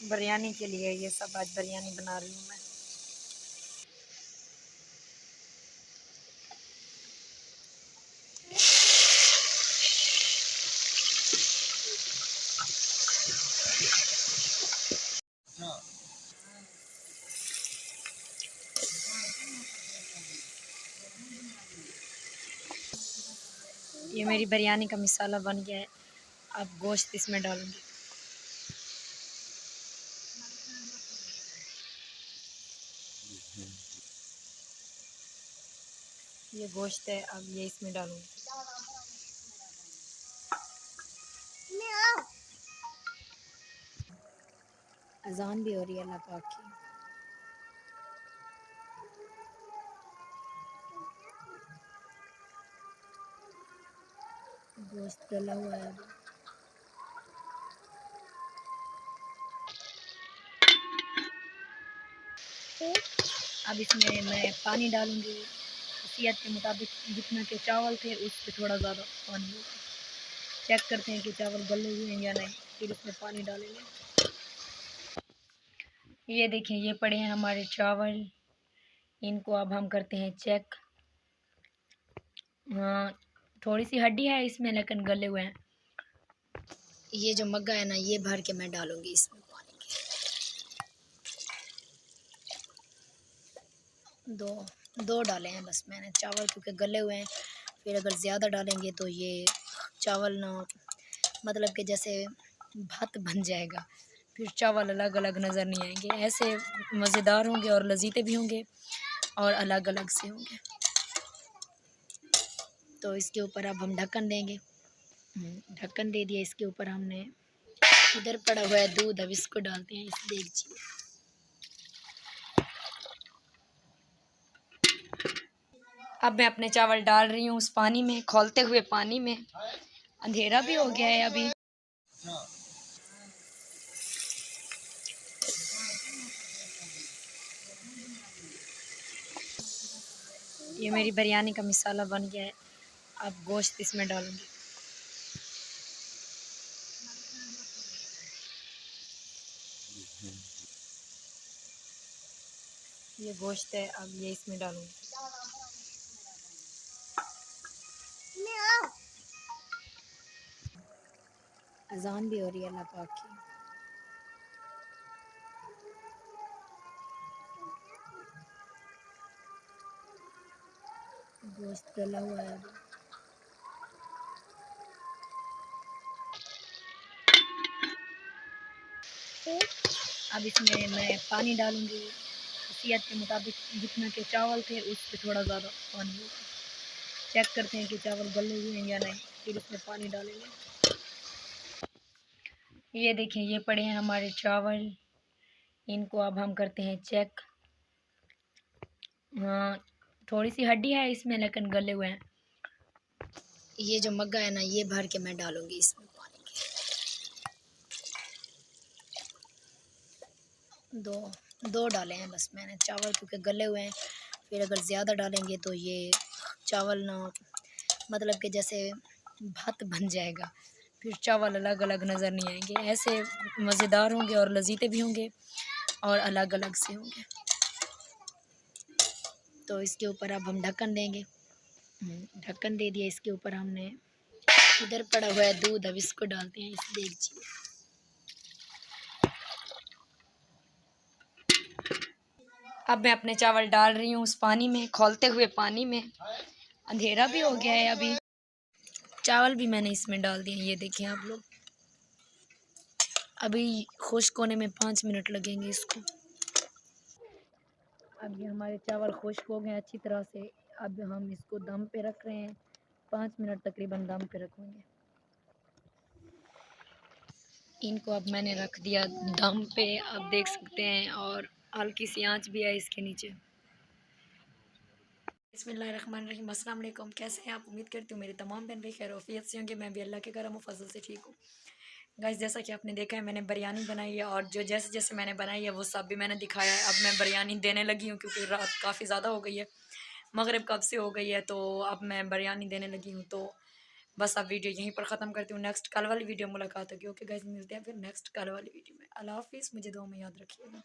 बिरयानी के लिए ये सब आज बिरयानी बना रही हूँ मैं। ये मेरी बिरयानी का मसाला बन गया है। अब गोश्त इसमें डालूंगी। ये गोश्त है, अब ये इसमें डालूंगी। अजान भी हो रही है अल्लाह पाक की। गोश्त गला हुआ है अभी। अब इसमें मैं पानी डालूंगी हैसियत के मुताबिक। जितना के चावल थे उससे थोड़ा ज़्यादा पानी होगा। चेक करते हैं कि चावल गले हुए हैं या नहीं, फिर इसमें पानी डालेंगे। ये देखें, ये पड़े हैं हमारे चावल। इनको अब हम करते हैं चेक। हाँ, थोड़ी सी हड्डी है इसमें लेकिन गले हुए हैं। ये जो मग्गा है ना, ये भर के मैं डालूंगी इसमें पानी के। दो डाले हैं बस मैंने चावल, क्योंकि गले हुए हैं। फिर अगर ज़्यादा डालेंगे तो ये चावल ना, मतलब कि जैसे भात बन जाएगा। फिर चावल अलग अलग नज़र नहीं आएंगे। ऐसे मज़ेदार होंगे और लजीते भी होंगे और अलग अलग से होंगे। तो इसके ऊपर अब हम ढक्कन देंगे। ढक्कन दे दिया। इसके ऊपर हमने, इधर पड़ा हुआ है दूध, अब इसको डालते हैं इस देगची में। अब मैं अपने चावल डाल रही हूँ उस पानी में, खौलते हुए पानी में। अंधेरा भी हो गया है अभी। ये मेरी बिरयानी का मसाला बन गया है। अब गोश्त इसमें डालूंगी। ये गोश्त है, अब ये इसमें डालूंगी। अजान भी हो रही है अल्लाह पाक की। गोश्त गला हुआ है अभी। अब इसमें मैं पानी डालूंगी हैसियत के मुताबिक। जितना के चावल थे उससे थोड़ा ज़्यादा पानी होगा। चेक करते हैं कि चावल गले हुए हैं या नहीं, फिर इसमें पानी डालेंगे। ये देखें, ये पड़े हैं हमारे चावल। इनको अब हम करते हैं चेक। हाँ, थोड़ी सी हड्डी है इसमें लेकिन गले हुए हैं। ये जो मग्गा है ना, ये भर के मैं डालूंगी इसमें पानी के। दो डाले हैं बस मैंने चावल, क्योंकि गले हुए हैं। फिर अगर ज़्यादा डालेंगे तो ये चावल ना, मतलब कि जैसे भात बन जाएगा। फिर चावल अलग अलग नज़र नहीं आएंगे। ऐसे मज़ेदार होंगे और लजीते भी होंगे और अलग अलग से होंगे। तो इसके ऊपर अब हम ढक्कन देंगे। ढक्कन दे दिया। इसके ऊपर हमने, इधर पड़ा हुआ है दूध, अब इसको डालते हैं इस देगची में। अब मैं अपने चावल डाल रही हूँ उस पानी में, खौलते हुए पानी में। अंधेरा भी हो गया है अभी। चावल भी मैंने इसमें डाल दिए। ये देखें आप लोग, अभी खुश्क होने में 5 मिनट लगेंगे इसको। अब ये हमारे चावल खुश्क हो गए अच्छी तरह से। अब हम इसको दम पे रख रहे हैं। 5 मिनट तकरीबन दम पे रखेंगे। इनको अब मैंने रख दिया दम पे, आप देख सकते हैं, और हल्की सी आंच भी है इसके नीचे। बिस्मिल्लाहिर्रहमानिर्रहीम। अस्सलाम वालेकुम। कैसे हैं आप? उम्मीद करती हूँ मेरे तमाम बहन भाई खैरियत से होंगे। मैं भी अल्लाह के करम फजल से ठीक हूँ। गाइस, जैसा कि आपने देखा है, मैंने बिरयानी बनाई है, और जो जैसे जैसे मैंने बनाई है वो सब भी मैंने दिखाया है। अब मैं बिरयानी देने लगी हूँ, क्योंकि रात काफ़ी ज़्यादा हो गई है, मगरिब कब से हो गई है, तो अब मैं बिरयानी देने लगी हूँ। तो बस अब वीडियो यहीं पर ख़त्म करती हूँ। नेक्स्ट कल वाली वीडियो मुलाकात होगी। ओके गाइस, मिलते हैं फिर नेक्स्ट कल वाली वीडियो में। अल्लाह हाफ़िज़, मुझे दुआ में याद रखिएगा।